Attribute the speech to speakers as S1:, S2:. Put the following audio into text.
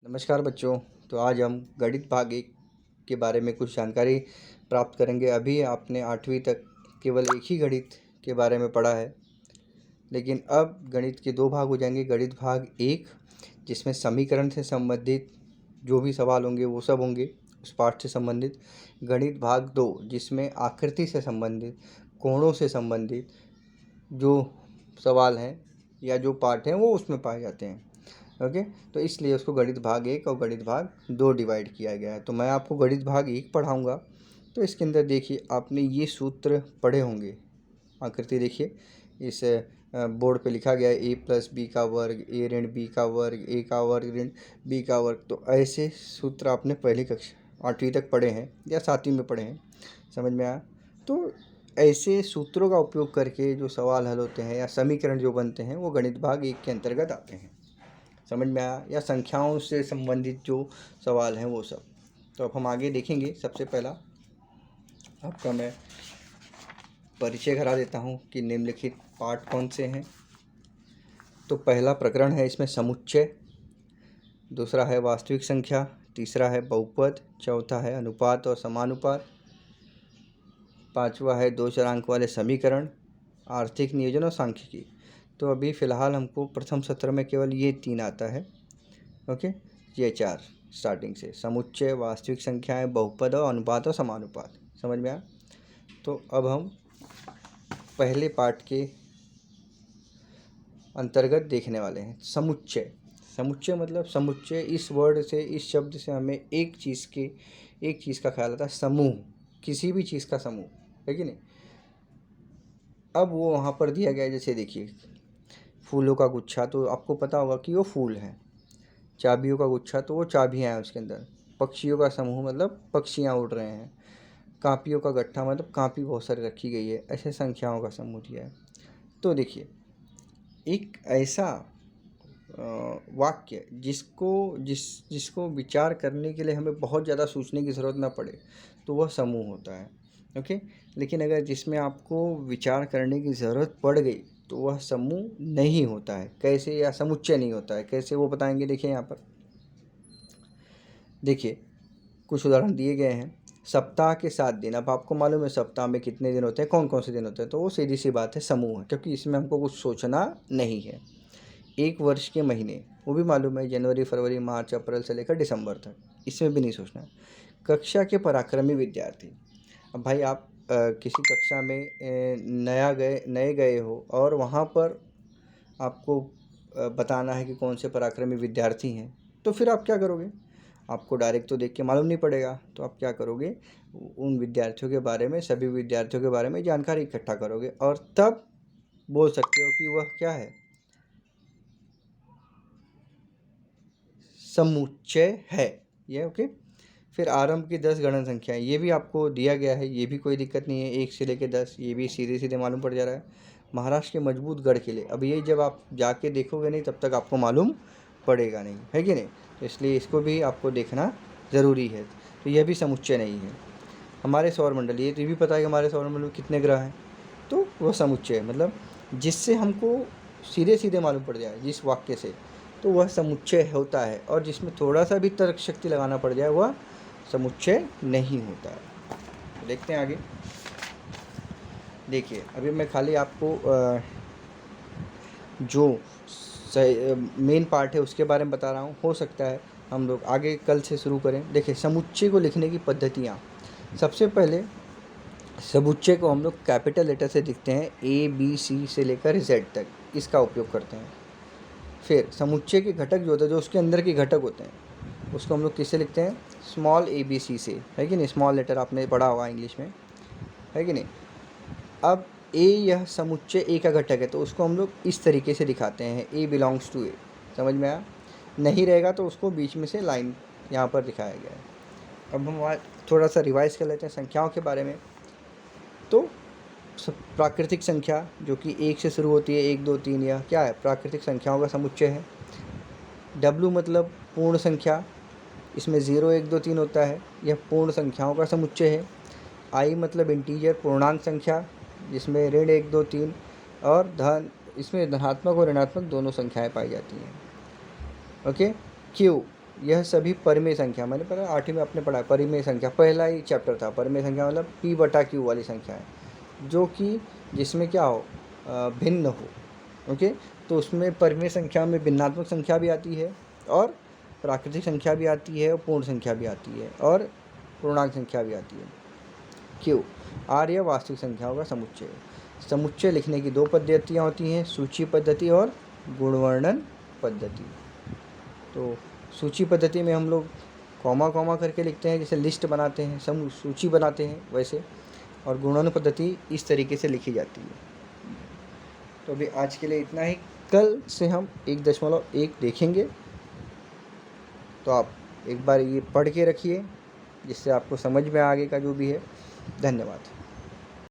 S1: नमस्कार बच्चों। तो आज हम गणित भाग 1 के बारे में कुछ जानकारी प्राप्त करेंगे। अभी आपने 8वीं तक केवल एक ही गणित के बारे में पढ़ा है, लेकिन अब गणित के 2 भाग हो जाएंगे। गणित भाग 1 जिसमें समीकरण से संबंधित जो भी सवाल होंगे वो सब होंगे उस पाठ से संबंधित। गणित भाग 2 जिसमें आकृति से संबंधित, कोणों से संबंधित जो सवाल हैं या जो पाठ हैं वो उसमें पाए जाते हैं। ओके, तो इसलिए उसको गणित भाग 1 और गणित भाग 2 डिवाइड किया गया है। तो मैं आपको गणित भाग 1 पढ़ाऊँगा। तो इसके अंदर देखिए, आपने ये सूत्र पढ़े होंगे। आकृति देखिए, इस बोर्ड पे लिखा गया है a + b का वर्ग, a ऋण b का वर्ग, a का वर्ग ऋण b का वर्ग। तो ऐसे सूत्र आपने पहली कक्षा 8वीं तक पढ़े हैं या 7वीं में पढ़े हैं, समझ में आया। तो ऐसे सूत्रों का उपयोग करके जो सवाल हल होते हैं या समीकरण जो बनते हैं वो गणित भाग 1 के अंतर्गत आते हैं, समझ में आया। या संख्याओं से संबंधित जो सवाल हैं वो सब। तो अब हम आगे देखेंगे। सबसे पहला आपका मैं परिचय करा देता हूँ कि निम्नलिखित पाठ कौन से हैं। तो पहला प्रकरण है इसमें समुच्चय, दूसरा है वास्तविक संख्या, तीसरा है बहुपद, चौथा है अनुपात और समानुपात, पांचवा है 2 चरांक वाले समीकरण, आर्थिक नियोजन और सांख्यिकी। तो अभी फ़िलहाल हमको प्रथम सत्र में केवल ये 3 आता है। ओके, ये 4 स्टार्टिंग से समुच्चय, वास्तविक संख्याएं, बहुपद और अनुपात और समानुपात, समझ में आया। तो अब हम पहले पार्ट के अंतर्गत देखने वाले हैं समुच्चय। समुच्चय मतलब समुच्चय, इस वर्ड से, इस शब्द से हमें एक चीज़ का ख्याल आता है, समूह, किसी भी चीज़ का समूह, है कि नहीं। अब वो वहाँ पर दिया गया है, जैसे देखिए फूलों का गुच्छा, तो आपको पता होगा कि वो फूल है। चाबियों का गुच्छा, तो वो चाबियाँ हैं उसके अंदर। पक्षियों का समूह मतलब पक्षियाँ उड़ रहे हैं। कापियों का गट्ठा मतलब कापी बहुत सारी रखी गई है। ऐसे संख्याओं का समूह दिया है। तो देखिए, एक ऐसा वाक्य जिसको विचार करने के लिए हमें बहुत ज़्यादा सोचने की ज़रूरत ना पड़े, तो वह समूह होता है। ओके, लेकिन अगर जिसमें आपको विचार करने की ज़रूरत पड़ गई तो वह समूह नहीं होता है। कैसे, या समुच्चय नहीं होता है। कैसे वो बताएंगे, देखिए यहाँ पर देखिए कुछ उदाहरण दिए गए हैं। सप्ताह के 7 दिन। अब आपको मालूम है सप्ताह में कितने दिन होते हैं, कौन कौन से दिन होते हैं, तो वो सीधी सी बात है, समूह है, क्योंकि इसमें हमको कुछ सोचना नहीं है। एक वर्ष के महीने, वो भी मालूम है, जनवरी, फरवरी, मार्च, अप्रैल से लेकर दिसंबर तक, इसमें भी नहीं सोचना है। कक्षा के पराक्रमी विद्यार्थी। अब भाई आप किसी कक्षा में नए गए हो और वहाँ पर आपको बताना है कि कौन से पराक्रमी विद्यार्थी हैं, तो फिर आप क्या करोगे। आपको डायरेक्ट तो देख के मालूम नहीं पड़ेगा, तो आप क्या करोगे, उन विद्यार्थियों के बारे में, सभी विद्यार्थियों के बारे में जानकारी इकट्ठा करोगे और तब बोल सकते हो कि वह क्या है, समुच्चय है ये। ओके, फिर आरंभ की 10 गणन संख्याएं, ये भी आपको दिया गया है, ये भी कोई दिक्कत नहीं है, 1 से लेकर 10, ये भी सीधे सीधे मालूम पड़ जा रहा है। महाराष्ट्र के मजबूत गढ़ किले, अब ये जब आप जाके देखोगे नहीं तब तक आपको मालूम पड़ेगा नहीं, है कि नहीं। तो इसलिए इसको भी आपको देखना ज़रूरी है। तो यह भी समुच्चय नहीं है। हमारे सौरमंडल, ये भी पता है कि हमारे सौरमंडल में कितने ग्रह हैं, तो वह समुच्चय है, मतलब जिससे हमको सीधे सीधे मालूम पड़ जाए जिस वाक्य से, तो वह समुच्चय होता है। और जिसमें थोड़ा सा भी तर्क शक्ति लगाना पड़ जाए वह समुच्चय नहीं होता है। देखते हैं आगे। देखिए, अभी मैं खाली आपको जो मेन पार्ट है उसके बारे में बता रहा हूँ। हो सकता है हम लोग आगे कल से शुरू करें। देखिए, समुच्चय को लिखने की पद्धतियाँ। सबसे पहले समुच्चय को हम लोग कैपिटल लेटर से लिखते हैं, ABC से लेकर Z तक, इसका उपयोग करते हैं। फिर समुच्चय के घटक जो होते हैं, जो उसके अंदर के घटक होते हैं, उसको हम लोग किससे लिखते हैं, स्मॉल ABC से, है कि नहीं। स्मॉल लेटर आपने पढ़ा होगा इंग्लिश में, है कि नहीं। अब A, यह समुच्चय A का घटक है, तो उसको हम लोग इस तरीके से दिखाते हैं, A बिलोंग्स टू A, समझ में आया। नहीं रहेगा तो उसको बीच में से लाइन यहाँ पर दिखाया गया है। अब हम थोड़ा सा रिवाइज कर लेते हैं संख्याओं के बारे में। तो प्राकृतिक संख्या जो कि 1 से शुरू होती है, 1, 2, 3, यह क्या है, प्राकृतिक संख्याओं का समुच्चय है। W मतलब पूर्ण संख्या, इसमें 0, 1, 2, 3 होता है, यह पूर्ण संख्याओं का समुच्चय है। I मतलब इंटीजर, पूर्णांक संख्या, जिसमें ऋण 1, 2, 3 और धन, इसमें धनात्मक और ऋणात्मक दोनों संख्याएं पाई जाती हैं। ओके। Q यह सभी परिमेय संख्या, मैंने पढ़ा 8वीं में आपने पढ़ा परिमेय संख्या, पहला ही चैप्टर था। परिमेय संख्या मतलब p/q वाली संख्या है, जो कि जिसमें क्या हो, भिन्न हो। ओके, तो उसमें परिमेय संख्या में भिन्नात्मक संख्या भी आती है और प्राकृतिक संख्या भी आती है और पूर्ण संख्या भी आती है और पूर्णांक संख्या भी आती है। क्यों? आर यह वास्तविक संख्याओं का समुच्चय है। समुच्चय लिखने की 2 पद्धतियाँ होती हैं, सूची पद्धति और गुणवर्णन पद्धति। तो सूची पद्धति में हम लोग कॉमा कॉमा करके लिखते हैं, जैसे लिस्ट बनाते हैं, सूची बनाते हैं वैसे, और गुणन पद्धति इस तरीके से लिखी जाती है। तो अभी आज के लिए इतना ही। कल से हम 1.1 देखेंगे, तो आप एक बार ये पढ़ के रखिए, जिससे आपको समझ में आगे का जो भी है। धन्यवाद।